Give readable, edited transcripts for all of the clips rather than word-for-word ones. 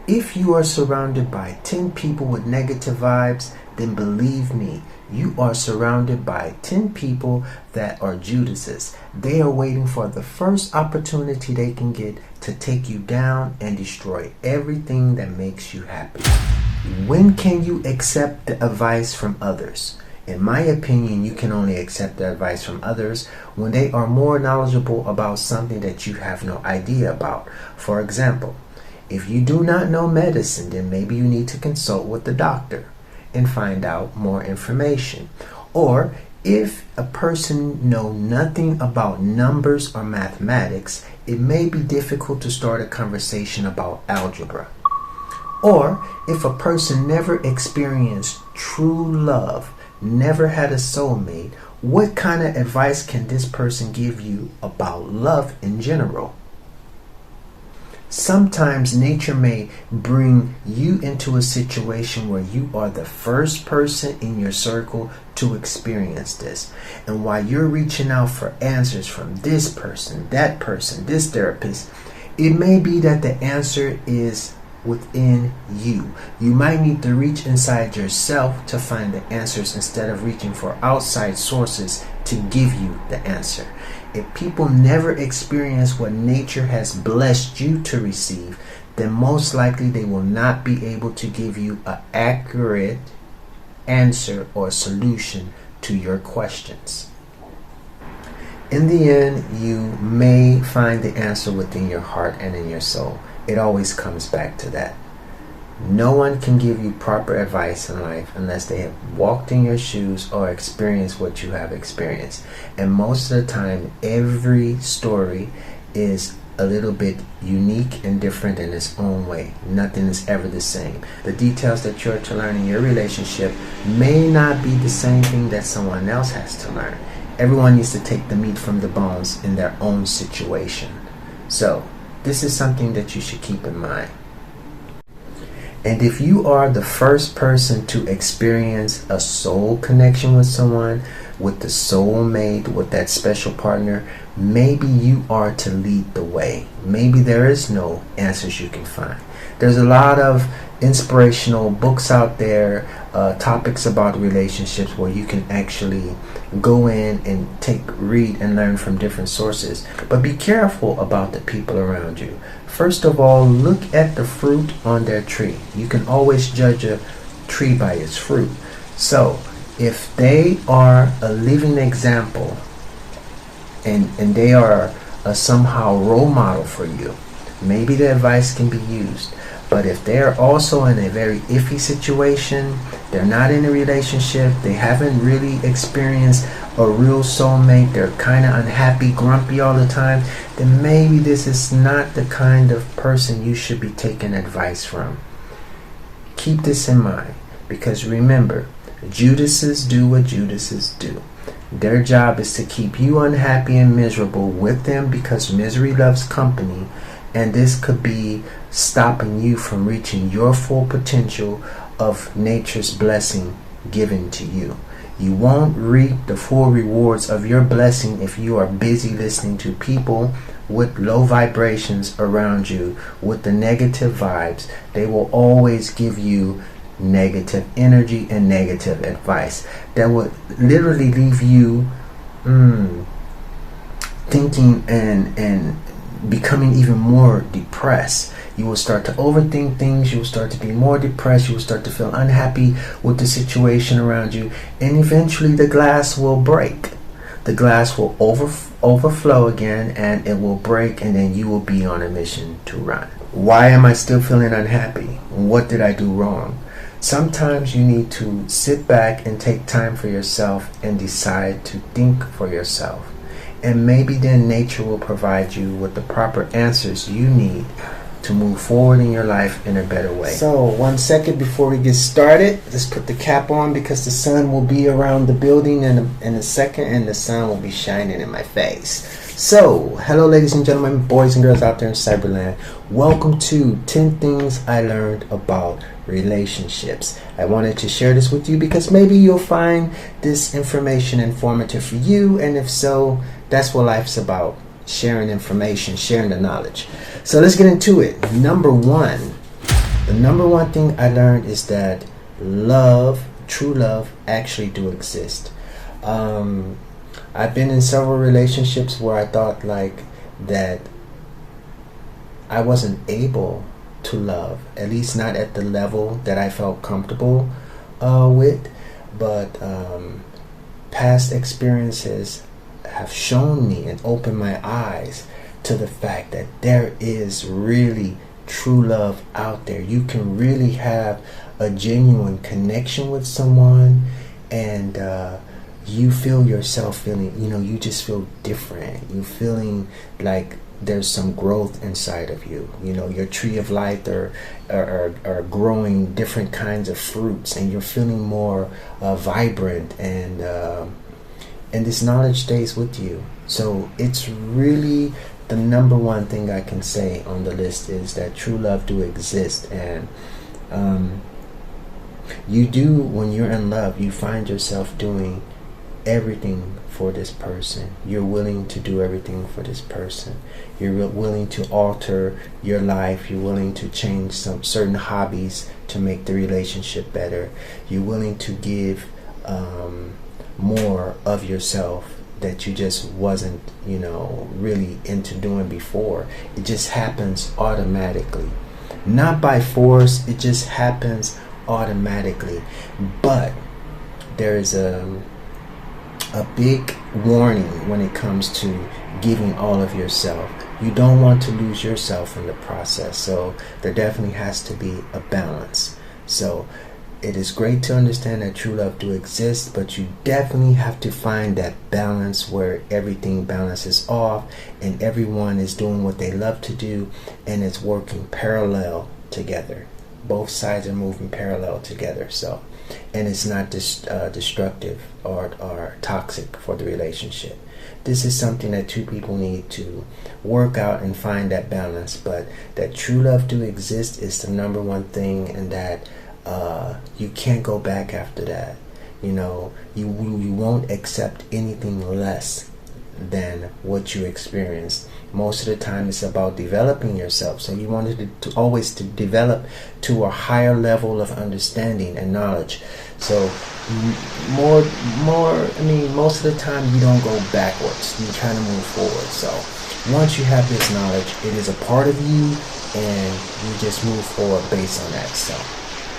If you are surrounded by 10 people with negative vibes, then believe me, you are surrounded by 10 people that are Judases. They are waiting for the first opportunity they can get to take you down and destroy everything that makes you happy. When can you accept the advice from others? In my opinion, you can only accept the advice from others when they are more knowledgeable about something that you have no idea about. For example, if you do not know medicine, then maybe you need to consult with the doctor and find out more information. Or if a person knows nothing about numbers or mathematics, it may be difficult to start a conversation about algebra. Or if a person never experienced true love, never had a soulmate, what kind of advice can this person give you about love in general? Sometimes nature may bring you into a situation where you are the first person in your circle to experience this. And while you're reaching out for answers from this person, this therapist, it may be that the answer is within you. You might need to reach inside yourself to find the answers instead of reaching for outside sources to give you the answer. If people never experience what nature has blessed you to receive, then most likely they will not be able to give you an accurate answer or solution to your questions. In the end, you may find the answer within your heart and in your soul. It always comes back to that. No one can give you proper advice in life unless they have walked in your shoes or experienced what you have experienced. And most of the time, every story is a little bit unique and different in its own way. Nothing is ever the same. The details that you're to learn in your relationship may not be the same thing that someone else has to learn. Everyone needs to take the meat from the bones in their own situation. So, this is something that you should keep in mind. And if you are the first person to experience a soul connection with someone, with the soulmate, with that special partner, maybe you are to lead the way. Maybe there is no answers you can find. There's a lot of inspirational books out there, topics about relationships where you can actually go in and read and learn from different sources. But be careful about the people around you. First of all, look at the fruit on their tree. You can always judge a tree by its fruit. So if they are a living example and they are a somehow role model for you, maybe the advice can be used. But if they're also in a very iffy situation, they're not in a relationship, they haven't really experienced a real soulmate, they're kind of unhappy, grumpy all the time, then maybe this is not the kind of person you should be taking advice from. Keep this in mind, because remember, Judases do what Judases do. Their job is to keep you unhappy and miserable with them because misery loves company, and this could be stopping you from reaching your full potential of nature's blessing given to you. You won't reap the full rewards of your blessing if you are busy listening to people with low vibrations around you, with the negative vibes. They will always give you negative energy and negative advice that would literally leave you thinking and becoming even more depressed. You will start to overthink things, you will start to be more depressed, you will start to feel unhappy with the situation around you, and eventually the glass will break. The glass will overflow again, and it will break, and then you will be on a mission to run. Why am I still feeling unhappy? What did I do wrong? Sometimes you need to sit back and take time for yourself and decide to think for yourself. And maybe then nature will provide you with the proper answers you need to move forward in your life in a better way. So 1 second before we get started, let's put the cap on because the sun will be around the building in a second and the sun will be shining in my face. So, hello ladies and gentlemen, boys and girls out there in Cyberland. Welcome to 10 Things I Learned About Relationships. I wanted to share this with you because maybe you'll find this information informative for you, and if so, that's what life's about. Sharing information, sharing the knowledge. So let's get into it. Number one, The number one thing I learned is that love, true love, actually do exist. I've been in several relationships where I thought like that I wasn't able to love, at least not at the level that I felt comfortable with. But past experiences have shown me and opened my eyes to the fact that there is really true love out there. You can really have a genuine connection with someone, and you feel yourself feeling, you just feel different. You feeling like there's some growth inside of you. Your tree of life are growing different kinds of fruits, and you're feeling more vibrant, and this knowledge stays with you. So it's really the number one thing I can say on the list is that true love do exist. And you do, when you're in love, you find yourself doing everything for this person. You're willing to do everything for this person. You're willing to alter your life. You're willing to change some certain hobbies to make the relationship better. You're willing to give more of yourself that you just wasn't, really into doing before. It just happens automatically. Not by force, it just happens automatically. But there is a big warning when it comes to giving all of yourself. You don't want to lose yourself in the process. So there definitely has to be a balance. So it is great to understand that true love do exist, but you definitely have to find that balance where everything balances off and everyone is doing what they love to do and it's working parallel together. Both sides are moving parallel together. So, and it's not destructive or toxic for the relationship. This is something that two people need to work out and find that balance. But that true love do exist is the number one thing, and that you can't go back after that. You won't accept anything less than what you experienced. Most of the time it's about developing yourself. So you wanted to always to develop to a higher level of understanding and knowledge. So most of the time you don't go backwards. You try to move forward. So once you have this knowledge, it is a part of you, and you just move forward based on that. So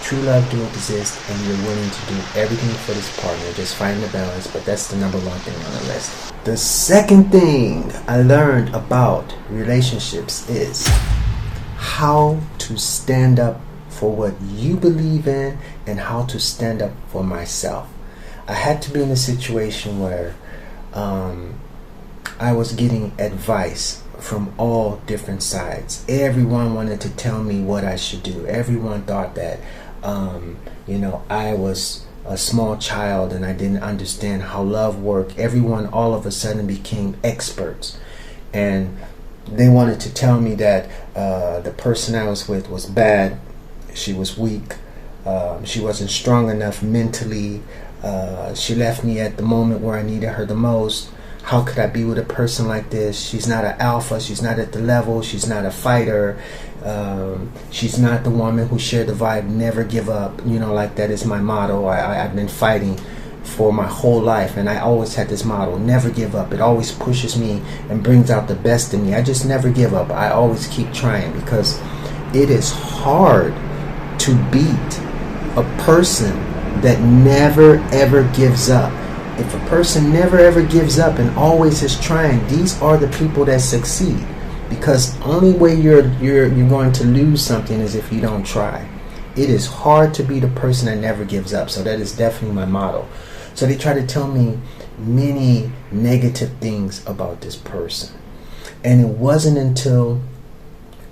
true love do exist, and you're willing to do everything for this partner. Just find the balance, but that's the number one thing on the list. The second thing I learned about relationships is how to stand up for what you believe in and how to stand up for myself. I had to be in a situation where I was getting advice from all different sides. Everyone wanted to tell me what I should do. Everyone thought that I was a small child and I didn't understand how love worked. Everyone all of a sudden became experts, and they wanted to tell me that the person I was with was bad. She was weak. She wasn't strong enough mentally. She left me at the moment where I needed her the most. How could I be with a person like this? She's not an alpha. She's not at the level. She's not a fighter. She's not the woman who shared the vibe, never give up. Like that is my motto. I've been fighting for my whole life, and I always had this motto, never give up. It always pushes me and brings out the best in me. I just never give up. I always keep trying, because it is hard to beat a person that never ever gives up. If a person never ever gives up and always is trying, these are the people that succeed. Because only way you're going to lose something is if you don't try. It is hard to be the person that never gives up. So that is definitely my motto. So they try to tell me many negative things about this person. And it wasn't until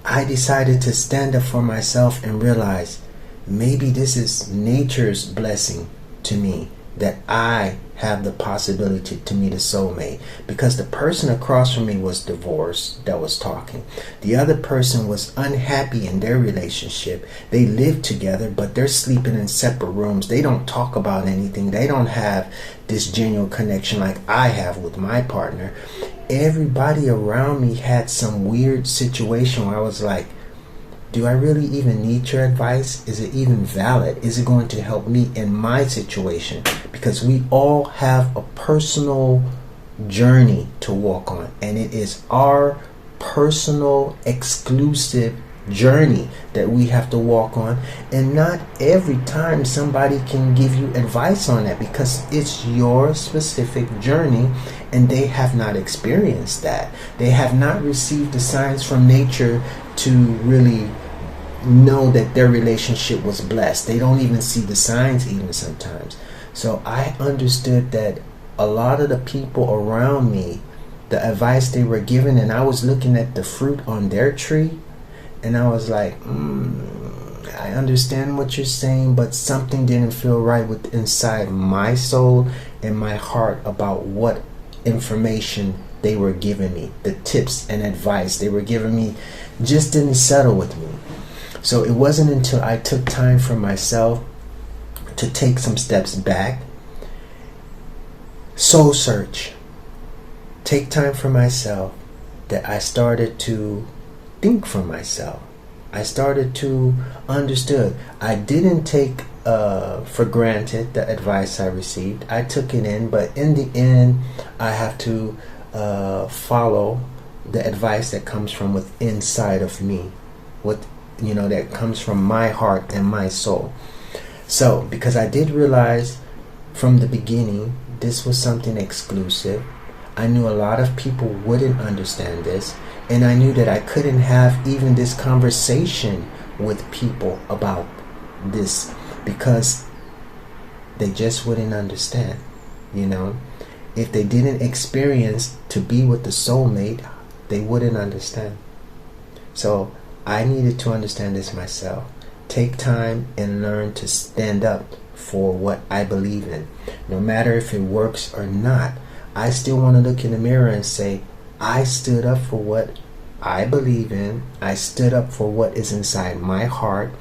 I decided to stand up for myself and realize maybe this is nature's blessing to me, that I have the possibility to meet a soulmate. Because the person across from me was divorced that was talking. The other person was unhappy in their relationship. They live together, but they're sleeping in separate rooms. They don't talk about anything. They don't have this genuine connection like I have with my partner. Everybody around me had some weird situation where I was like, do I really even need your advice? Is it even valid? Is it going to help me in my situation? Because we all have a personal journey to walk on, and it is our personal exclusive journey that we have to walk on, and not every time somebody can give you advice on that, because it's your specific journey and they have not experienced that. They have not received the signs from nature to really know that their relationship was blessed. They don't even see the signs even sometimes. So I understood that a lot of the people around me, the advice they were given, and I was looking at the fruit on their tree, and I was like, I understand what you're saying, but something didn't feel right with inside my soul and my heart about what information they were giving me. The tips and advice they were giving me just didn't settle with me. So it wasn't until I took time for myself to take some steps back, soul search, take time for myself, that I started to think for myself. I started to understood. I didn't take for granted the advice I received. I took it in, but in the end, I have to follow the advice that comes from within inside of me, that comes from my heart and my soul. So, because I did realize from the beginning this was something exclusive, I knew a lot of people wouldn't understand this, and I knew that I couldn't have even this conversation with people about this because they just wouldn't understand. If they didn't experience to be with the soulmate, they wouldn't understand. So I needed to understand this myself. Take time and learn to stand up for what I believe in. No matter if it works or not, I still want to look in the mirror and say, I stood up for what I believe in. I stood up for what is inside my heart.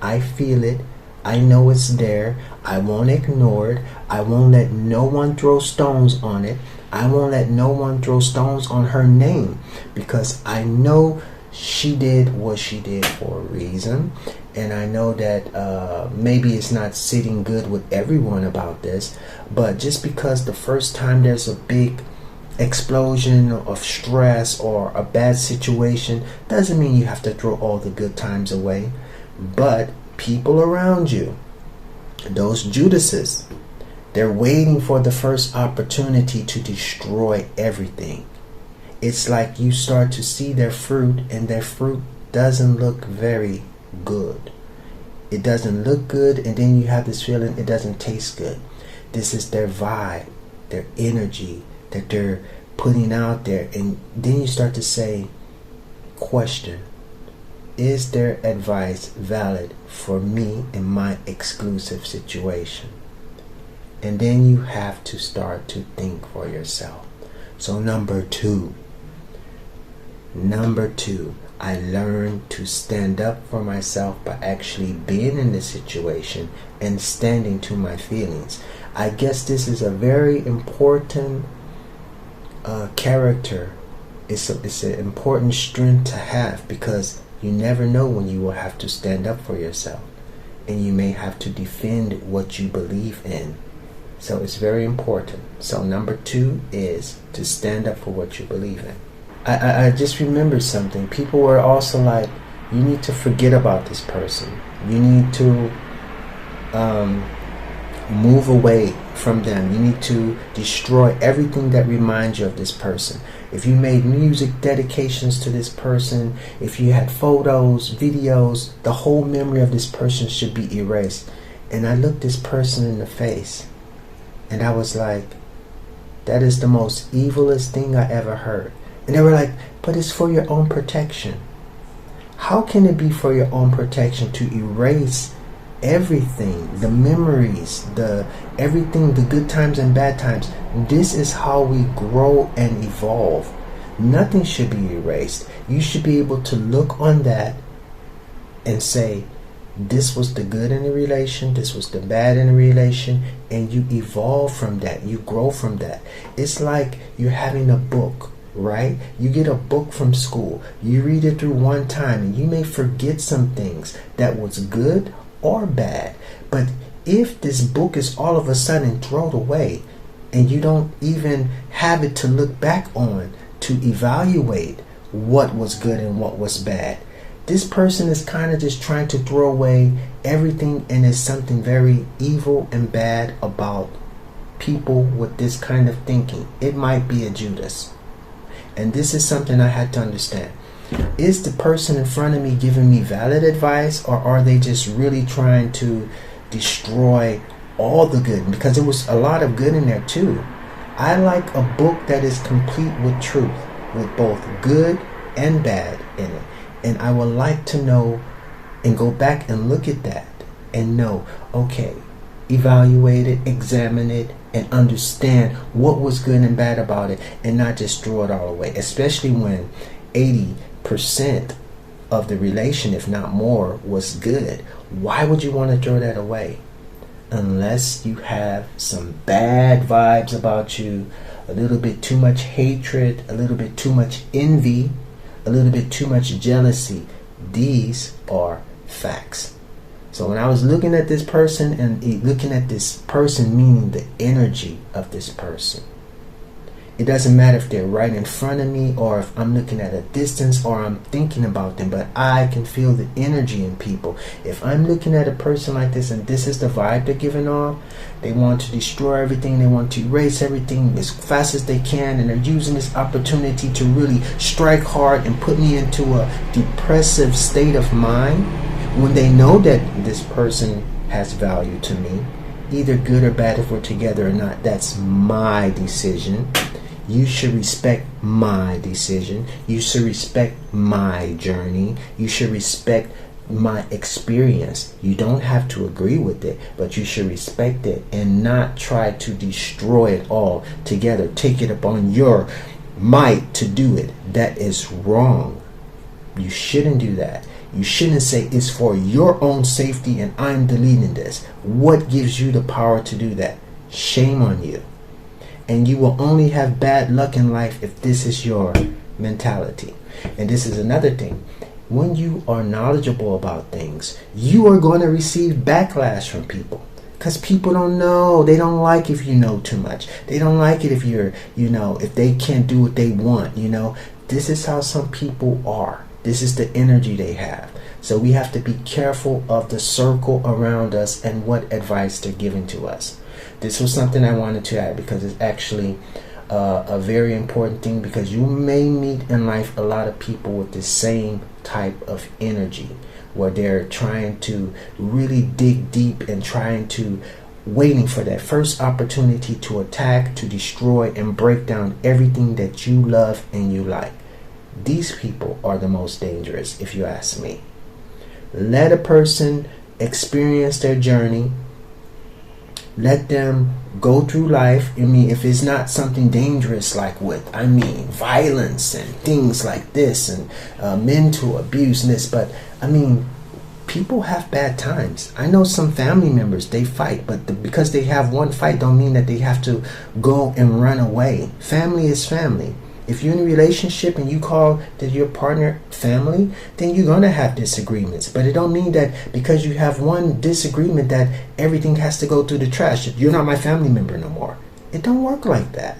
I feel it. I know it's there. I won't ignore it. I won't let no one throw stones on it. I won't let no one throw stones on her name, because I know she did what she did for a reason. And I know that maybe it's not sitting good with everyone about this, but just because the first time there's a big explosion of stress or a bad situation doesn't mean you have to throw all the good times away. But people around you, those Judases, they're waiting for the first opportunity to destroy everything. It's like you start to see their fruit, and their fruit doesn't look very good. It doesn't look good, and then you have this feeling it doesn't taste good. This is their vibe, their energy that they're putting out there. And then you start to say, question, is their advice valid for me in my exclusive situation? And then you have to start to think for yourself. So number two, I learned to stand up for myself by actually being in the situation and standing to my feelings. I guess this is a very important character. It's an important strength to have, because you never know when you will have to stand up for yourself, and you may have to defend what you believe in. So it's very important. So number 2 is to stand up for what you believe in. I just remembered something. People were also like, you need to forget about this person. You need to move away from them. You need to destroy everything that reminds you of this person. If you made music dedications to this person, if you had photos, videos, the whole memory of this person should be erased. And I looked this person in the face, and I was like, that is the most evilest thing I ever heard. And they were like, but it's for your own protection. How can it be for your own protection to erase everything, the memories, everything, the good times and bad times? This is how we grow and evolve. Nothing should be erased. You should be able to look on that and say, this was the good in the relation, this was the bad in the relation, and you evolve from that. You grow from that. It's like you're having a book. right? You get a book from school, you read it through one time, and you may forget some things that was good or bad. But if this book is all of a sudden thrown away and you don't even have it to look back on to evaluate what was good and what was bad, this person is kind of just trying to throw away everything, and there's something very evil and bad about people with this kind of thinking. It might be a Judas. And this is something I had to understand. Is the person in front of me giving me valid advice, or are they just really trying to destroy all the good? Because there was a lot of good in there too. I like a book that is complete with truth, with both good and bad in it. And I would like to know and go back and look at that and know, okay, evaluate it, examine it, and understand what was good and bad about it, and not just throw it all away. Especially when 80% of the relation, if not more, was good. Why would you want to throw that away? Unless you have some bad vibes about you, a little bit too much hatred, a little bit too much envy, a little bit too much jealousy. These are facts. So when I was looking at this person, and looking at this person meaning the energy of this person, it doesn't matter if they're right in front of me, or if I'm looking at a distance, or I'm thinking about them, but I can feel the energy in people. If I'm looking at a person like this, and this is the vibe they're giving off, they want to destroy everything, they want to erase everything as fast as they can, and they're using this opportunity to really strike hard and put me into a depressive state of mind, when they know that this person has value to me, either good or bad, if we're together or not, that's my decision. You should respect my decision. You should respect my journey. You should respect my experience. You don't have to agree with it, but you should respect it and not try to destroy it all together. Take it upon your might to do it. That is wrong. You shouldn't do that. You shouldn't say it's for your own safety and I'm deleting this. What gives you the power to do that? Shame on you. And you will only have bad luck in life if this is your mentality. And this is another thing. When you are knowledgeable about things, you are going to receive backlash from people. Because people don't know. They don't like if you know too much. They don't like it if you're, if they can't do what they want, This is how some people are. This is the energy they have. So we have to be careful of the circle around us and what advice they're giving to us. This was something I wanted to add because it's actually a very important thing, because you may meet in life a lot of people with the same type of energy where they're trying to really dig deep and waiting for that first opportunity to attack, to destroy, and break down everything that you love and you like. These people are the most dangerous, if you ask me. Let a person experience their journey. Let them go through life. If it's not something dangerous like violence and things like this and mental abuse and this, but people have bad times. I know some family members, they fight, but because they have one fight don't mean that they have to go and run away. Family is family. If you're in a relationship and you call your partner family, then you're going to have disagreements. But it don't mean that because you have one disagreement that everything has to go through the trash. You're not my family member no more. It don't work like that.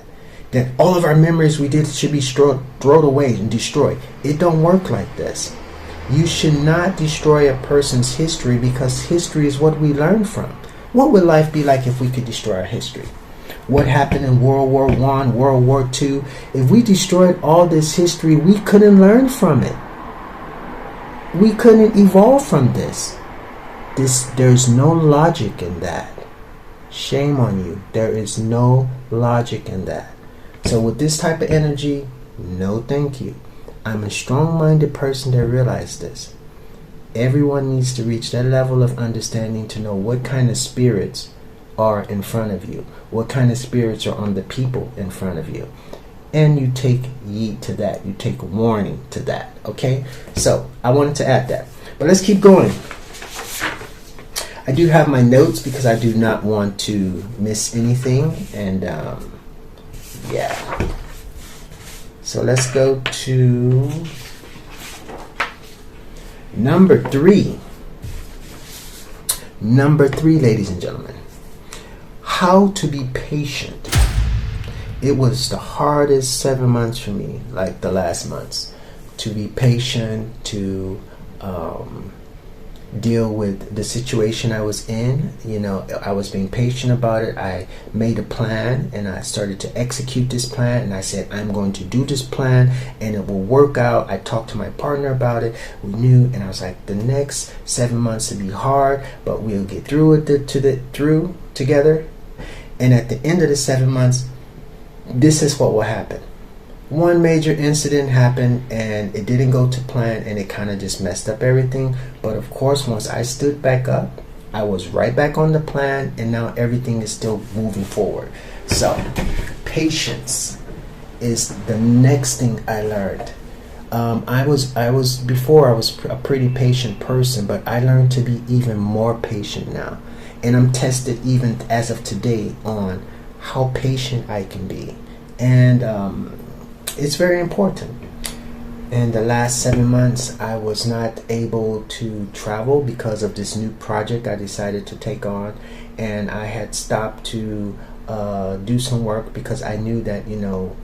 That all of our memories we did should be thrown away and destroyed. It don't work like this. You should not destroy a person's history, because history is what we learn from. What would life be like if we could destroy our history? What happened in World War I, World War II? If we destroyed all this history, we couldn't learn from it. We couldn't evolve from this. There's no logic in that. Shame on you. There is no logic in that. So with this type of energy, no thank you. I'm a strong-minded person that realizes this. Everyone needs to reach that level of understanding to know what kind of spirits are in front of you, what kind of spirits are on the people in front of you, and you take heed to that. You take warning to that. Okay, so I wanted to add that, but let's keep going. I do have my notes because I do not want to miss anything, and yeah. So let's go to number 3. Number 3, ladies and gentlemen. How to be patient. It was the hardest 7 months for me, like the last months, to be patient, to deal with the situation I was in. You know, I was being patient about it. I made a plan and I started to execute this plan, and I said, I'm going to do this plan and it will work out. I talked to my partner about it. We knew, and I was like, the next 7 months will be hard, but we'll get through it through together. And at the end of the 7 months, this is what will happen. One major incident happened and it didn't go to plan, and it kind of just messed up everything. But of course, once I stood back up, I was right back on the plan, and now everything is still moving forward. So patience is the next thing I learned. I was a pretty patient person, but I learned to be even more patient now. And I'm tested even as of today on how patient I can be. And it's very important. In the last 7 months, I was not able to travel because of this new project I decided to take on, and I had stopped to do some work because I knew that, you know,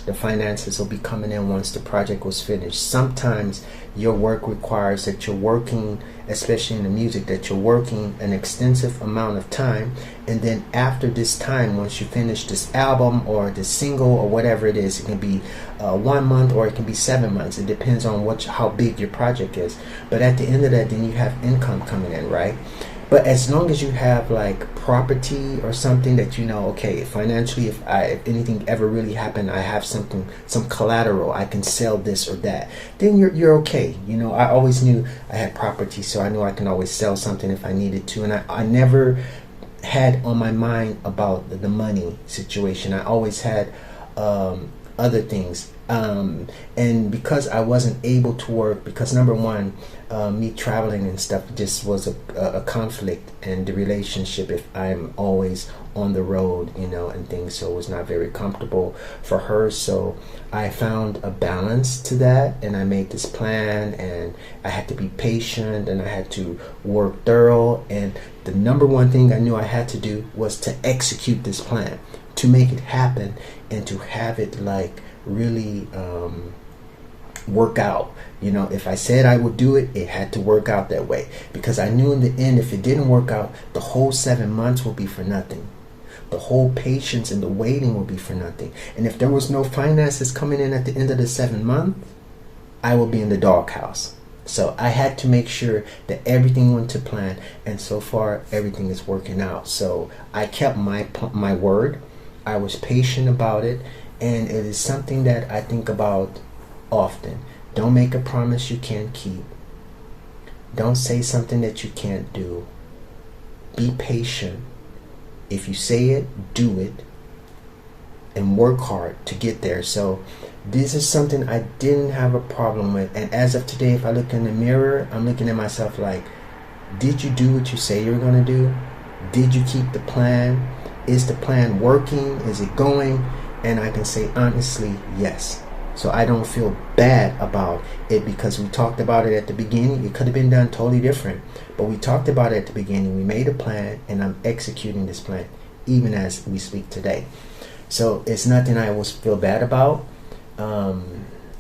the finances will be coming in once the project was finished. Sometimes your work requires that you're working, especially in the music, that you're working an extensive amount of time, and then after this time, once you finish this album or this single or whatever it is, it can be 1 month or it can be 7 months. It depends on how big your project is. But at the end of that, then you have income coming in, right? But as long as you have like property or something that, you know, okay, financially, if anything ever really happened, I have some collateral, I can sell this or that, then you're okay. You know, I always knew I had property, so I knew I can always sell something if I needed to. And I never had on my mind about the money situation. I always had other things. And because I wasn't able to work, because number one, me traveling and stuff just was a conflict in the relationship if I'm always on the road, you know, and things, so it was not very comfortable for her. So I found a balance to that, and I made this plan, and I had to be patient, and I had to work thorough, and the number one thing I knew I had to do was to execute this plan, to make it happen, and to have it like really work out. You know, if I said I would do it, it had to work out that way, because I knew in the end, if it didn't work out, the whole 7 months will be for nothing. The whole patience and the waiting will be for nothing. And if there was no finances coming in at the end of the 7 months, I will be in the doghouse. So I had to make sure that everything went to plan, and so far everything is working out. So I kept my word. I was patient about it, and it is something that I think about often. Don't make a promise you can't keep. Don't say something that you can't do. Be patient. If you say it, do it, and work hard to get there. So this is something I didn't have a problem with. And as of today, if I look in the mirror, I'm looking at myself like, did you do what you say you're going to do? Did you keep the plan? Is the plan working? Is it going? And I can say honestly, yes. So I don't feel bad about it, because we talked about it at the beginning. It could have been done totally different, but we talked about it at the beginning. We made a plan, and I'm executing this plan even as we speak today. So it's nothing I always feel bad about.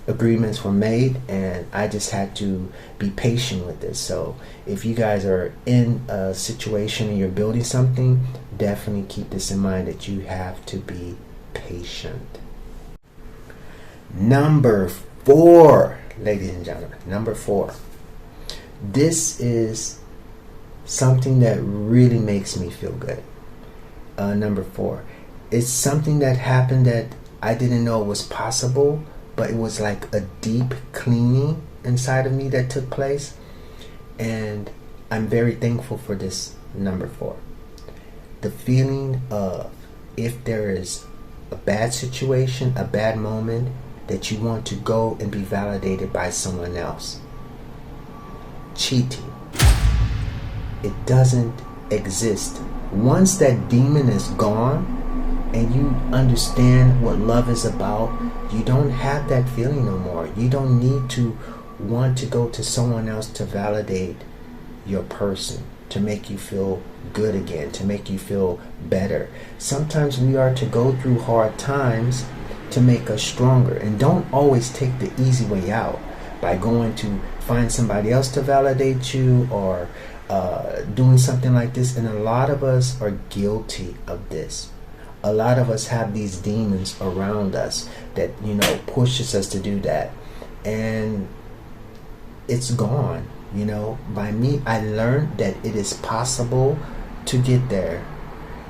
Agreements were made, and I just had to be patient with this. So if you guys are in a situation and you're building something, definitely keep this in mind, that you have to be patient. Number 4, ladies and gentlemen, number 4. This is something that really makes me feel good. Number 4. It's something that happened that I didn't know was possible, but it was like a deep cleaning inside of me that took place. And I'm very thankful for this. Number 4. The feeling of, if there is a bad situation, a bad moment, that you want to go and be validated by someone else. Cheating. It doesn't exist. Once that demon is gone and you understand what love is about, you don't have that feeling no more. You don't need to want to go to someone else to validate your person, to make you feel good again, to make you feel better. Sometimes we are to go through hard times to make us stronger, and don't always take the easy way out by going to find somebody else to validate you, or doing something like this. And a lot of us are guilty of this. A lot of us have these demons around us that, pushes us to do that, and it's gone. By me, I learned that it is possible to get there,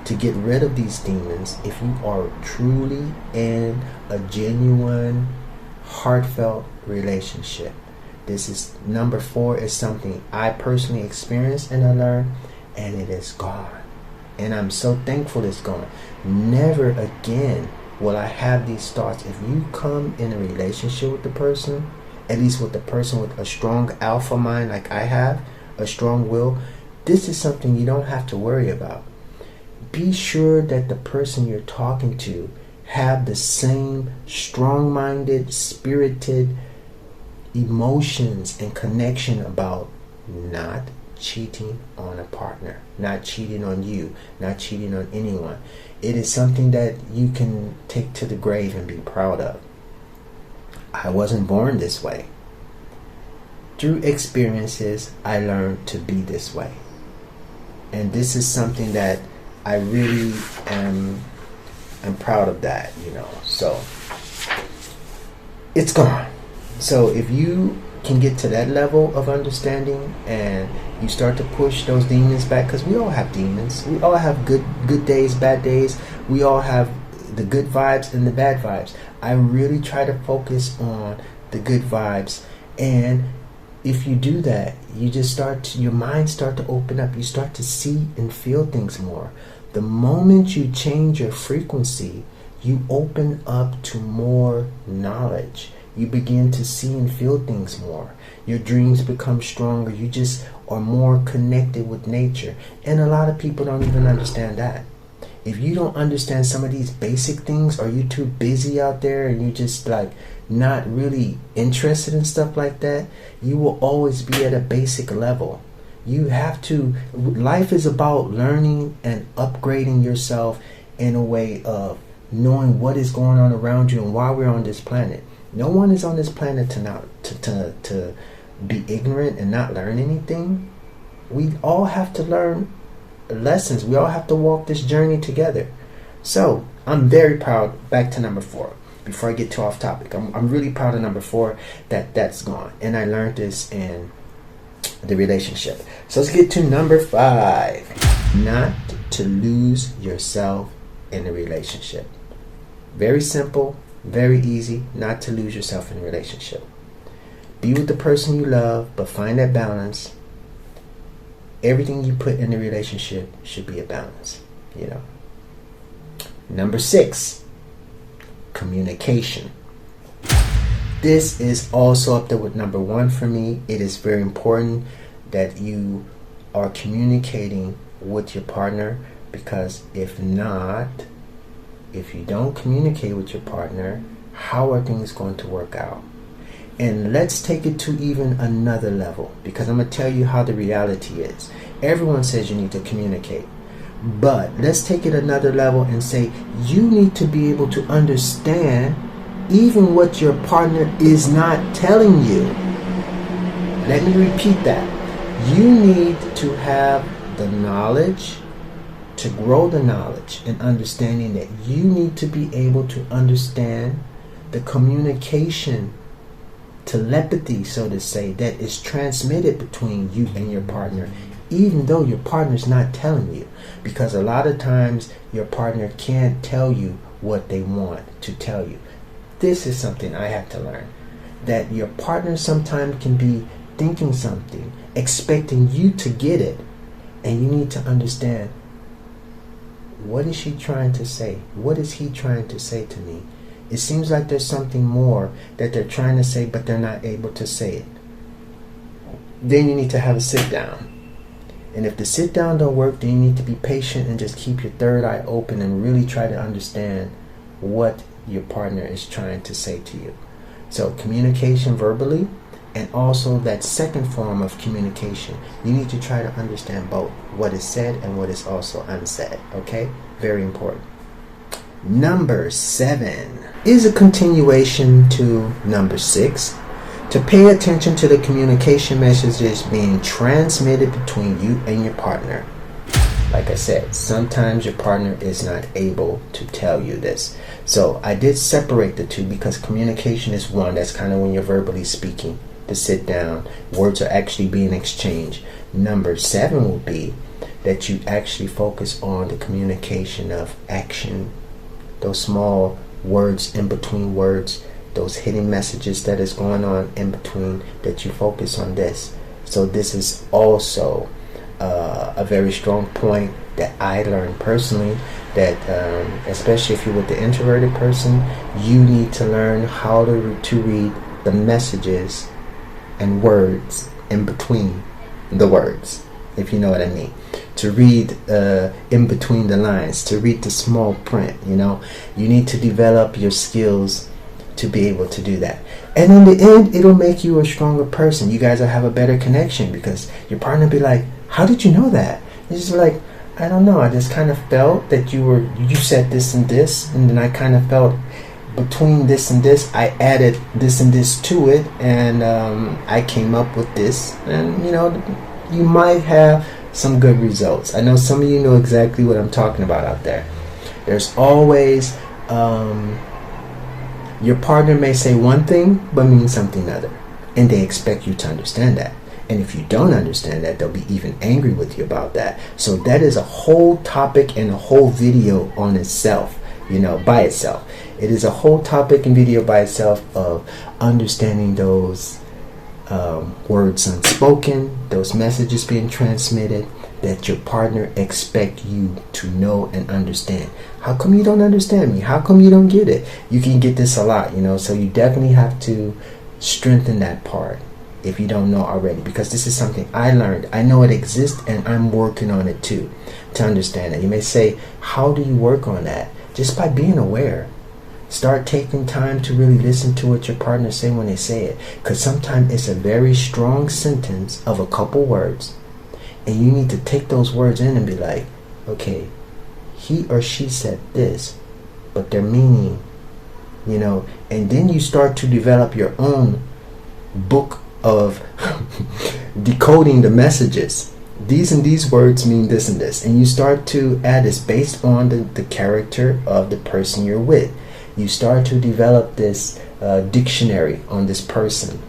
to get rid of these demons, if you are truly in a genuine, heartfelt relationship. This is number 4, is something I personally experienced and I learned, and it is gone. And I'm so thankful it's gone. Never again will I have these thoughts. If you come in a relationship with the person, at least with the person with a strong alpha mind like I have, a strong will, this is something you don't have to worry about. Be sure that the person you're talking to have the same strong-minded, spirited emotions and connection about not cheating on a partner, not cheating on you, not cheating on anyone. It is something that you can take to the grave and be proud of. I wasn't born this way. Through experiences, I learned to be this way. And this is something that I really am proud of that, So it's gone. So if you can get to that level of understanding and you start to push those demons back, because we all have demons. We all have good days, bad days. We all have the good vibes and the bad vibes. I really try to focus on the good vibes, and if you do that, you just your mind start to open up. You start to see and feel things more. The moment you change your frequency, you open up to more knowledge. You begin to see and feel things more. Your dreams become stronger. You just are more connected with nature. And a lot of people don't even understand that. If you don't understand some of these basic things, or you're too busy out there and you just not really interested in stuff like that, you will always be at a basic level. You have to, life is about learning and upgrading yourself in a way of knowing what is going on around you and why we're on this planet. No one is on this planet to be ignorant and not learn anything. We all have to learn lessons. We all have to walk this journey together. So I'm very proud. Back to number 4 before I get too off topic. I'm really proud of number 4, that's gone, and I learned this in the relationship. So let's get to number 5. Not to lose yourself in a relationship. Very simple, very easy. Not to lose yourself in a relationship. Be with the person you love, but find that balance. Everything you put in a relationship should be a balance, Number 6, communication. This is also up there with number 1 for me. It is very important that you are communicating with your partner, because if you don't communicate with your partner, how are things going to work out? And let's take it to even another level, because I'm going to tell you how the reality is. Everyone says you need to communicate. But let's take it another level and say you need to be able to understand even what your partner is not telling you. Let me repeat that. You need to have the knowledge, to grow the knowledge and understanding that you need to be able to understand the communication, telepathy, so to say, that is transmitted between you and your partner, even though your partner's not telling you. Because a lot of times your partner can't tell you what they want to tell you. This is something I have to learn, that your partner sometimes can be thinking something, expecting you to get it, and you need to understand, what is she trying to say? What is he trying to say to me? It seems like there's something more that they're trying to say, but they're not able to say it. Then you need to have a sit down And if the sit down don't work, then you need to be patient and just keep your third eye open and really try to understand what your partner is trying to say to you. So communication verbally, and also that second form of communication, you need to try to understand both what is said and what is also unsaid. Okay, very important. Number 7 is a continuation to number 6. To pay attention to the communication messages being transmitted between you and your partner. Like I said, sometimes your partner is not able to tell you this. So I did separate the two because communication is one. That's kind of when you're verbally speaking, to sit down. Words are actually being exchanged. Number 7 will be that you actually focus on the communication of action. Those small words in between words, those hidden messages that is going on in between, that you focus on this. So this is also a very strong point that I learned personally, that especially if you're with the introverted person, you need to learn how to read the messages and words in between the words, if you know what I mean. To read in between the lines, to read the small print, you need to develop your skills to be able to do that. And in the end, it'll make you a stronger person. You guys will have a better connection because your partner will be like, how did you know that? It's just like, I don't know, I just kind of felt that you said this, and then I kind of felt between this and this, I added this and this to it, and I came up with this. And you might have some good results. I know some of you know exactly what I'm talking about out there. There's always your partner may say one thing but mean something other, and they expect you to understand that. And if you don't understand that, they'll be even angry with you about that. So that is a whole topic and a whole video on itself, by itself. It is a whole topic and video by itself of understanding those words unspoken, those messages being transmitted that your partner expect you to know and understand. How come you don't understand me? How come you don't get it? You can get this a lot, so you definitely have to strengthen that part if you don't know already, because this is something I learned. I know it exists and I'm working on it too, to understand it. You may say, how do you work on that? Just by being aware. Start taking time to really listen to what your partner say when they say it, because sometimes it's a very strong sentence of a couple words, and you need to take those words in and be like, okay, he or she said this, but their meaning, and then you start to develop your own book of decoding the messages. These and these words mean this and this, and you start to add this based on the character of the person you're with. You start to develop this dictionary on this person,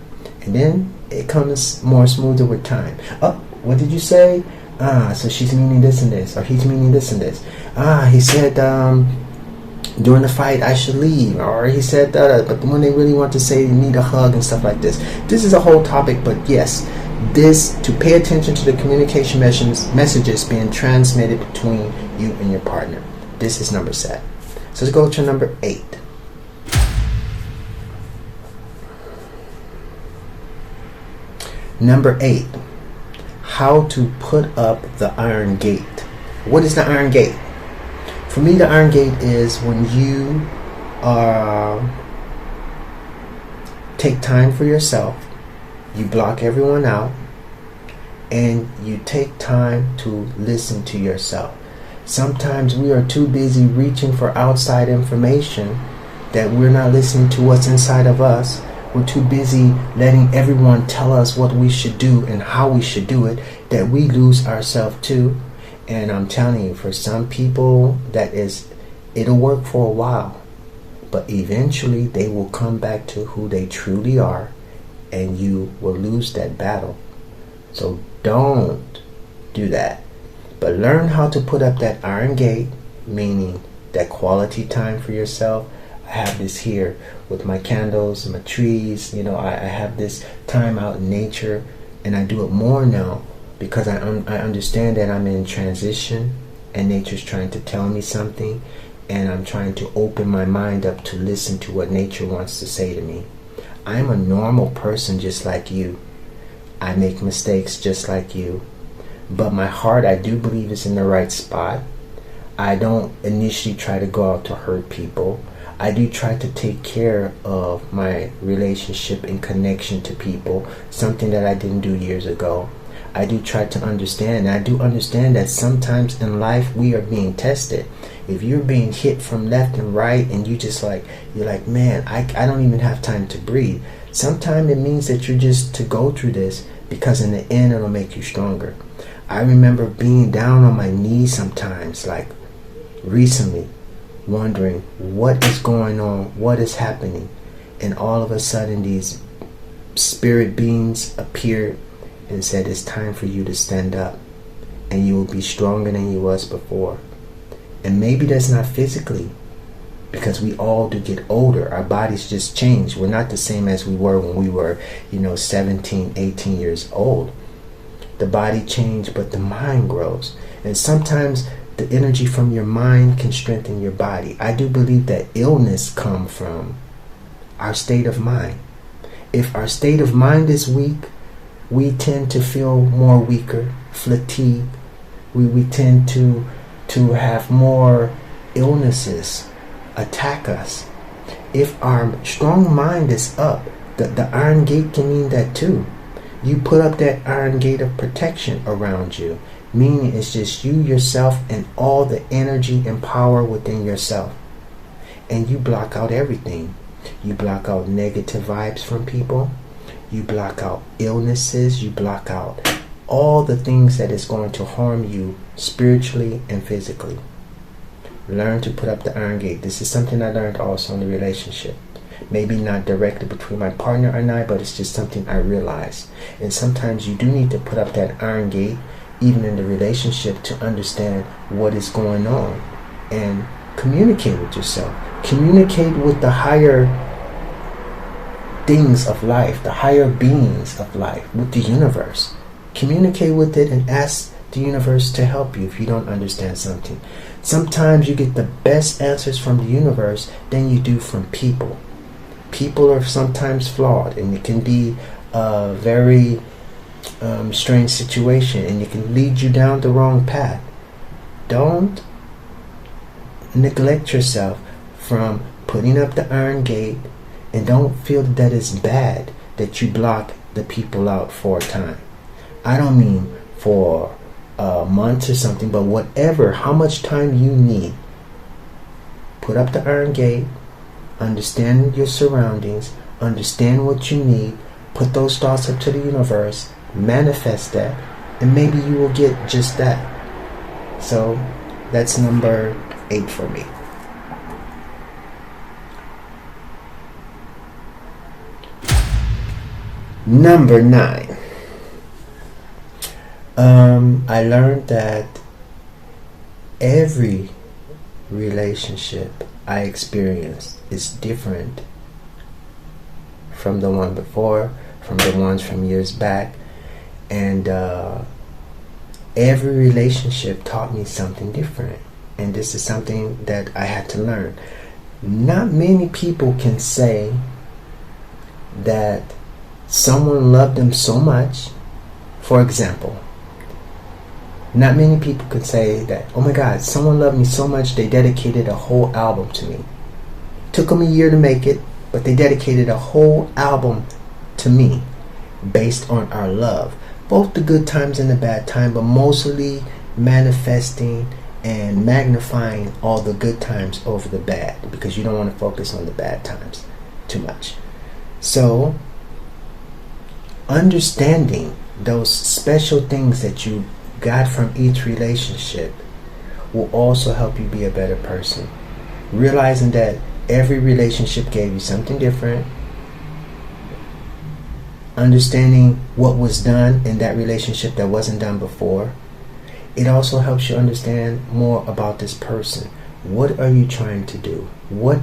and then it comes more smoother with time. Oh, what did you say? So she's meaning this and this, or he's meaning this and this. He said during the fight I should leave, or he said but when they really want to say you need a hug and stuff like this. This is a whole topic, but yes, this, to pay attention to the communication messages being transmitted between you and your partner. This is number 7. So let's go to number 8. Number 8, how to put up the iron gate. What is the iron gate? For me, the iron gate is when you take time for yourself, you block everyone out, and you take time to listen to yourself. Sometimes we are too busy reaching for outside information that we're not listening to what's inside of us. We're too busy letting everyone tell us what we should do and how we should do it, that we lose ourselves too. And I'm telling you, for some people, it'll work for a while, but eventually they will come back to who they truly are, and you will lose that battle. So don't do that, but learn how to put up that iron gate, meaning that quality time for yourself. I have this here with my candles and my trees. I have this time out in nature, and I do it more now because I understand that I'm in transition and nature's trying to tell me something, and I'm trying to open my mind up to listen to what nature wants to say to me. I'm a normal person just like you. I make mistakes just like you, but my heart, I do believe, is in the right spot. I don't initially try to go out to hurt people. I do try to take care of my relationship and connection to people, something that I didn't do years ago. I do try to understand. I do understand that sometimes in life we are being tested. If you're being hit from left and right and you're like, man, I don't even have time to breathe. Sometimes it means that you're just to go through this, because in the end it'll make you stronger. I remember being down on my knees sometimes, like recently, wondering what is going on, what is happening, and all of a sudden these spirit beings appeared and said, it's time for you to stand up and you will be stronger than you was before. And maybe that's not physically, because we all do get older. Our bodies just change. We're not the same as we were when we were 17, 18 years old. The body changes, but the mind grows. And sometimes the energy from your mind can strengthen your body. I do believe that illness comes from our state of mind. If our state of mind is weak, we tend to feel more weaker, fatigue. We tend to have more illnesses attack us. If our strong mind is up, the iron gate can mean that too. You put up that iron gate of protection around you, meaning it's just you, yourself, and all the energy and power within yourself. And you block out everything. You block out negative vibes from people. You block out illnesses. You block out all the things that is going to harm you spiritually and physically. Learn to put up the iron gate. This is something I learned also in the relationship. Maybe not directly between my partner and I, but it's just something I realized. And sometimes you do need to put up that iron gate, even in the relationship, to understand what is going on and communicate with yourself. Communicate with the higher things of life, the higher beings of life, with the universe. Communicate with it and ask the universe to help you if you don't understand something. Sometimes you get the best answers from the universe than you do from people. People are sometimes flawed, and it can be a very strange situation, and it can lead you down the wrong path. Don't neglect yourself from putting up the iron gate, and don't feel that it's bad that you block the people out for a time. I don't mean for months or something, but whatever, how much time you need. Put up the iron gate, understand your surroundings, understand what you need, put those thoughts up to the universe, manifest that, and maybe you will get just that. So that's number 8 for me. Number 9. I learned that every relationship I experienced is different from the one before, from the ones from years back, and every relationship taught me something different, and this is something that I had to learn. Not many people can say that someone loved them so much. For example, not many people could say that, oh my God, someone loved me so much they dedicated a whole album to me. Took them a year to make it, but they dedicated a whole album to me based on our love. Both the good times and the bad time, but mostly manifesting and magnifying all the good times over the bad, because you don't want to focus on the bad times too much. So, understanding those special things that you got from each relationship will also help you be a better person. Realizing that every relationship gave you something different. Understanding what was done in that relationship that wasn't done before. It also helps you understand more about this person. What are you trying to do? What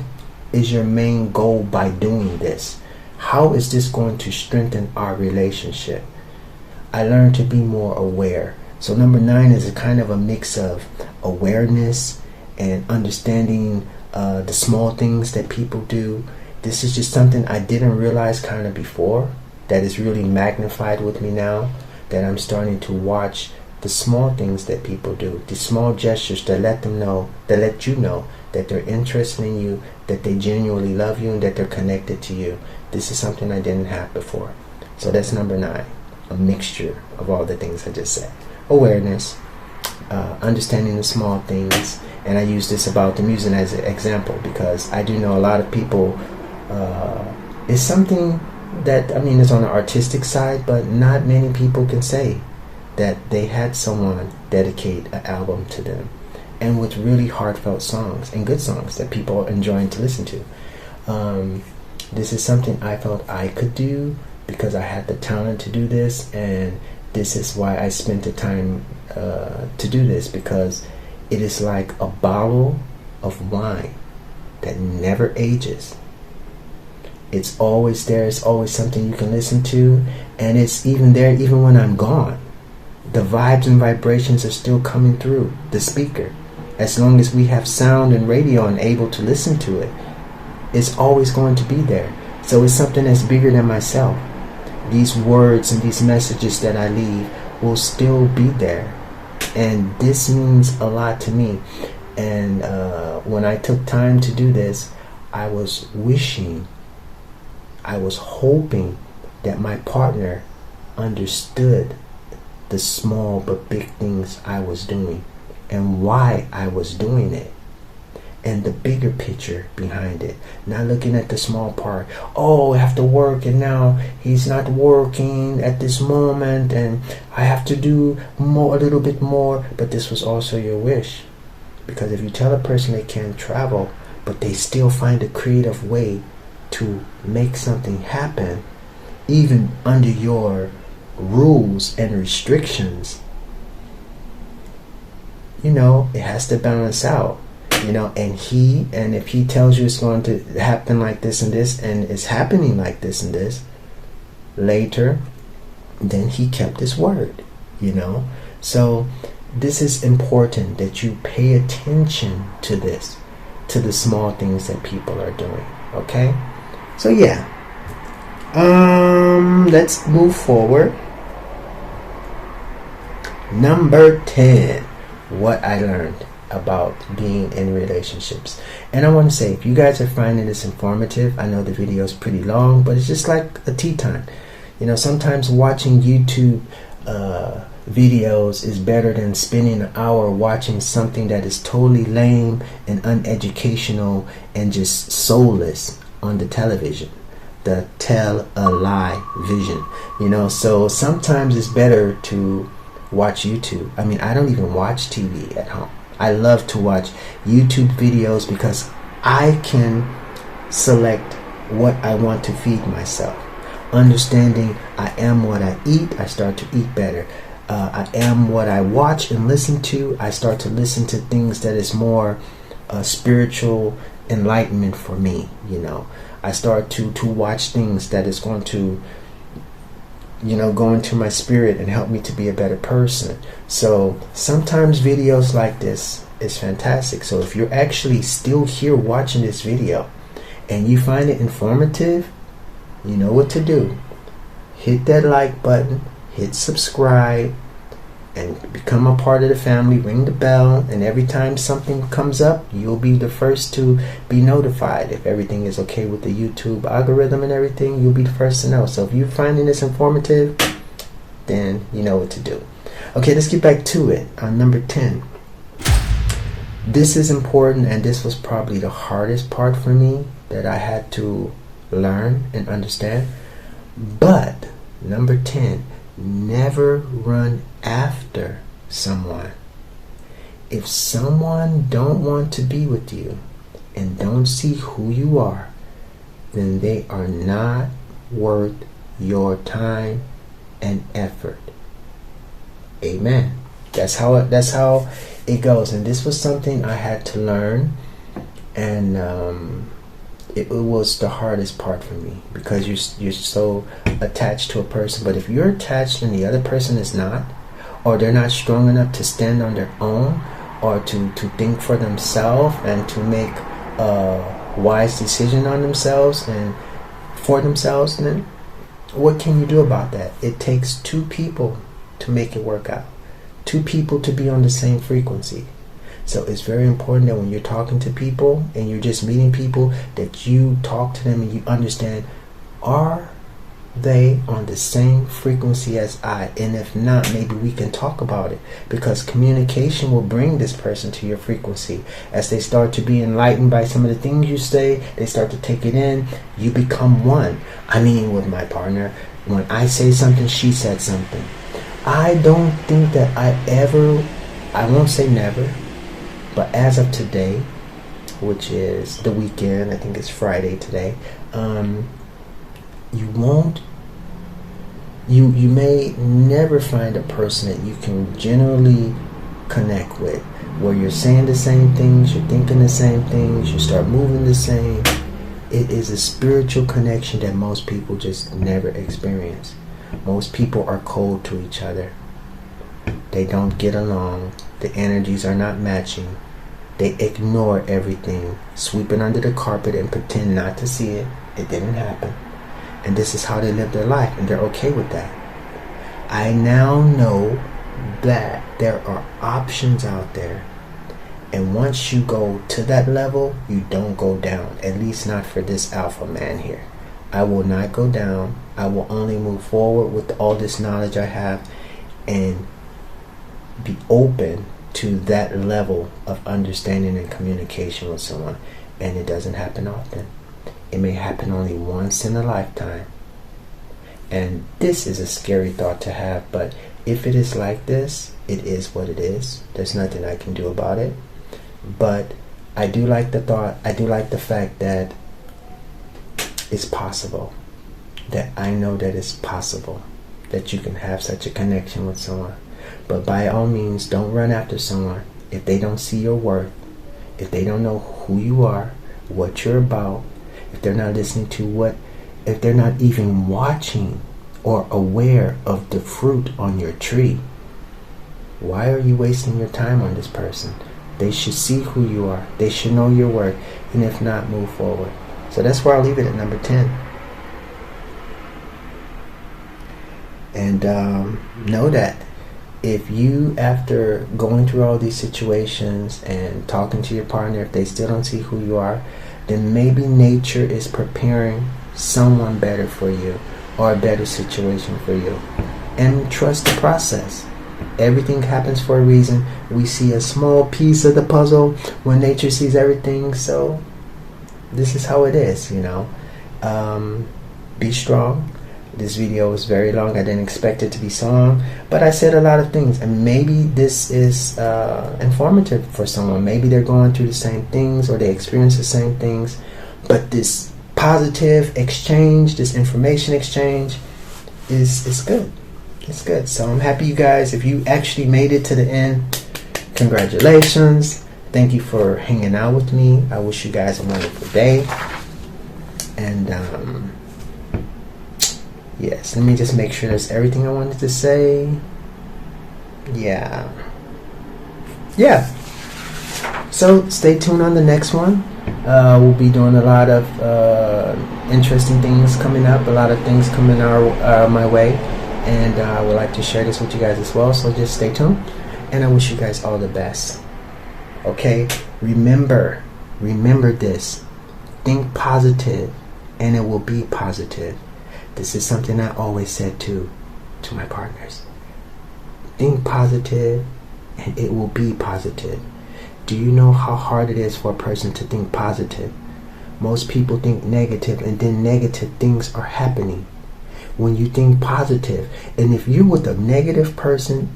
is your main goal by doing this? How is this going to strengthen our relationship? I learned to be more aware. So number 9 is a kind of a mix of awareness and understanding the small things that people do. This is just something I didn't realize kind of before, that is really magnified with me now, that I'm starting to watch the small things that people do, the small gestures that let you know that they're interested in you, that they genuinely love you, and that they're connected to you. This is something I didn't have before. So that's number 9, a mixture of all the things I just said. Awareness, understanding the small things, and I use this about the music as an example because I do know a lot of people, it's something that, it's on the artistic side, but not many people can say that they had someone dedicate an album to them, and with really heartfelt songs and good songs that people are enjoying to listen to. This is something I felt I could do because I had the talent to do this, and this is why I spent the time to do this, because it is like a bottle of wine that never ages. It's always there. It's always something you can listen to, and it's even there even when I'm gone. The vibes and vibrations are still coming through the speaker. As long as we have sound and radio and able to listen to it, it's always going to be there. So it's something that's bigger than myself. These words and these messages that I leave will still be there. And this means a lot to me. And when I took time to do this, I was hoping that my partner understood the small but big things I was doing and why I was doing it, and the bigger picture behind it. Not looking at the small part. Oh, I have to work, and now he's not working at this moment, and I have to do more, a little bit more. But this was also your wish, because if you tell a person they can't travel, but they still find a creative way to make something happen, even under your rules and restrictions, it has to balance out. And if he tells you it's going to happen like this and this, and it's happening like this and this later, then he kept his word. So this is important, that you pay attention to this, to the small things that people are doing. Okay, so yeah, let's move forward. Number 10, what I learned about being in relationships. And I want to say, if you guys are finding this informative, I know the video is pretty long, but it's just like a tea time. Sometimes watching YouTube videos is better than spending an hour watching something that is totally lame and uneducational and just soulless on the television. The tell a lie vision. So sometimes it's better to watch YouTube. I don't even watch TV at home. I love to watch YouTube videos because I can select what I want to feed myself. Understanding I am what I eat, I start to eat better. I am what I watch and listen to. I start to listen to things that is more spiritual enlightenment for me. I start to watch things that is going to go into my spirit and help me to be a better person. So sometimes videos like this is fantastic. So if you're actually still here watching this video and you find it informative, you know what to do. Hit that like button, hit subscribe, and become a part of the family. Ring the bell, and every time something comes up, you'll be the first to be notified. If everything is okay with the YouTube algorithm and everything, you'll be the first to know. So if you're finding this informative, then you know what to do. Okay, let's get back to it. On number 10, this is important, and this was probably the hardest part for me that I had to learn and understand. But number 10, never run after someone. If someone don't want to be with you and don't see who you are, then they are not worth your time and effort. Amen. That's how it goes. And this was something I had to learn, and it was the hardest part for me, because you're so attached to a person. But if you're attached and the other person is not, or they're not strong enough to stand on their own, or to think for themselves and to make a wise decision on themselves and for themselves, then what can you do about that? It takes two people to make it work out. two people to be on the same frequency. So it's very important that when you're talking to people and you're just meeting people, that you talk to them and you understand, are they on the same frequency as I? And if not, maybe we can talk about it, because communication will bring this person to your frequency. As they start to be enlightened by some of the things you say, they start to take it in, you become one. I mean, with my partner, when I say something, she said something. I don't think that I won't say never, but as of today, which is the weekend, I think it's Friday today, you may never find a person that you can generally connect with, where you're saying the same things, you're thinking the same things, you start moving the same. It is a spiritual connection that most people just never experience. Most people are cold to each other. They don't get along. The energies are not matching. They ignore everything, sweep it under the carpet and pretend not to see it. It didn't happen. And this is how they live their life, and they're okay with that. I now know that there are options out there. And once you go to that level, you don't go down. At least not for this alpha man here. I will not go down. I will only move forward with all this knowledge I have and be open to that level of understanding and communication with someone. And it doesn't happen often. It may happen only once in a lifetime. And this is a scary thought to have, but if it is like this, it is what it is. There's nothing I can do about it. But I do like the thought, I do like the fact that it's possible. That I know that it's possible that you can have such a connection with someone. But by all means, don't run after someone if they don't see your worth, if they don't know who you are, what you're about, if they're not listening to what, if they're not even watching or aware of the fruit on your tree. Why are you wasting your time on this person? They should see who you are. They should know your work. And if not, move forward. So that's where I'll leave it at number 10. And know that if you, after going through all these situations and talking to your partner, if they still don't see who you are, then maybe nature is preparing someone better for you or a better situation for you. And trust the process. Everything happens for a reason. We see a small piece of the puzzle when nature sees everything. So this is how it is, you know. Be strong. This video was very long. I didn't expect it to be so long, but I said a lot of things, and maybe this is informative for someone. Maybe they're going through the same things or they experience the same things, but this positive exchange, this information exchange is good. It's good. So I'm happy, you guys. If you actually made it to the end, congratulations. Thank you for hanging out with me. I wish you guys a wonderful day. And yes, let me just make sure that's everything I wanted to say. Yeah. So stay tuned on the next one. We'll be doing a lot of interesting things coming up, a lot of things coming my way, and I would like to share this with you guys as well. So just stay tuned, and I wish you guys all the best. Okay, remember this. Think positive, and it will be positive. This is something I always said to my partners. Think positive, and it will be positive. Do you know how hard it is for a person to think positive? Most people think negative, and then negative things are happening. When you think positive, and if you with a negative person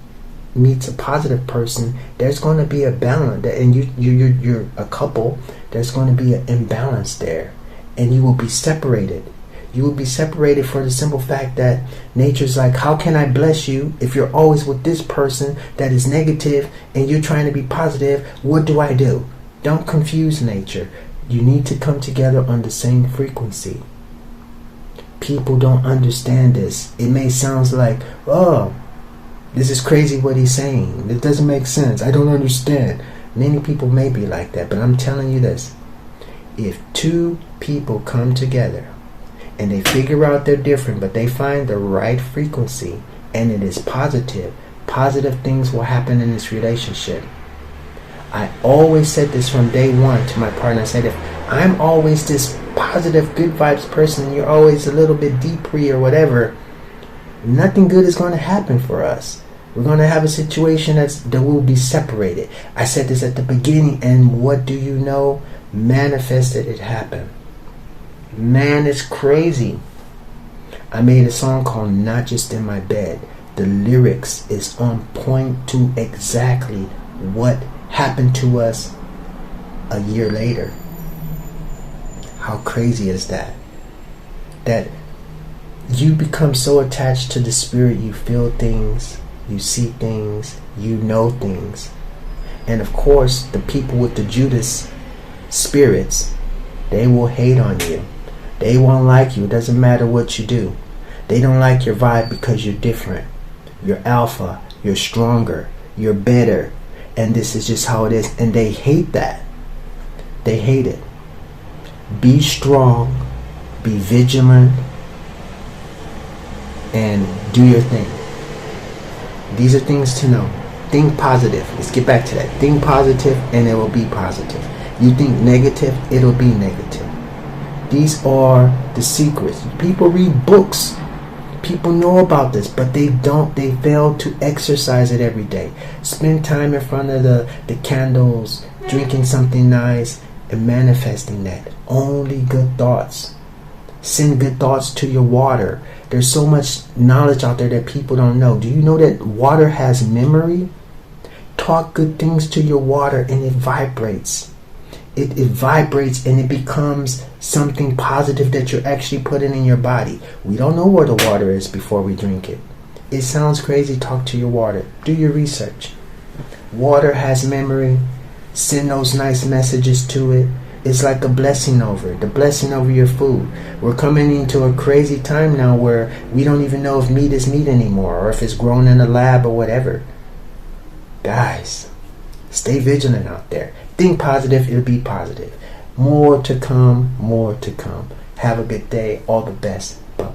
meets a positive person, there's going to be a balance, and you're a couple. There's going to be an imbalance there, and you will be separated. You will be separated for the simple fact that nature's like, how can I bless you if you're always with this person that is negative and you're trying to be positive? What do I do? Don't confuse nature. You need to come together on the same frequency. People don't understand this. It may sound like, oh, this is crazy what he's saying. It doesn't make sense. I don't understand. Many people may be like that, but I'm telling you this. If two people come together and they figure out they're different, but they find the right frequency and it is positive, positive things will happen in this relationship. I always said this from day one to my partner. I said, if I'm always this positive, good vibes person, and you're always a little bit deeper or whatever, nothing good is going to happen for us. We're going to have a situation that will be separated. I said this at the beginning, and what do you know? Manifested, it happened. Man, it's crazy. I made a song called Not Just in My Bed. The lyrics is on point to exactly what happened to us a year later. How crazy is that? That you become so attached to the spirit, you feel things, you see things, you know things. And of course, the people with the Judas spirits, they will hate on you. They won't like you. It doesn't matter what you do. They don't like your vibe because you're different. You're alpha. You're stronger. You're better. And this is just how it is. And they hate that. They hate it. Be strong. Be vigilant. And do your thing. These are things to know. Think positive. Let's get back to that. Think positive and it will be positive. You think negative, it'll be negative. These are the secrets. People read books. People know about this, but they don't. They fail to exercise it every day. Spend time in front of the candles, drinking something nice, and manifesting that. Only good thoughts. Send good thoughts to your water. There's so much knowledge out there that people don't know. Do you know that water has memory? Talk good things to your water and it vibrates. It vibrates and it becomes something positive that you're actually putting in your body. We don't know where the water is before we drink it. It sounds crazy. Talk to your water. Do your research. Water has memory. Send those nice messages to it. It's like a blessing over it. The blessing over your food. We're coming into a crazy time now where we don't even know if meat is meat anymore or if it's grown in a lab or whatever. Guys, stay vigilant out there. Think positive, it'll be positive. More to come, more to come. Have a good day. All the best. Bye.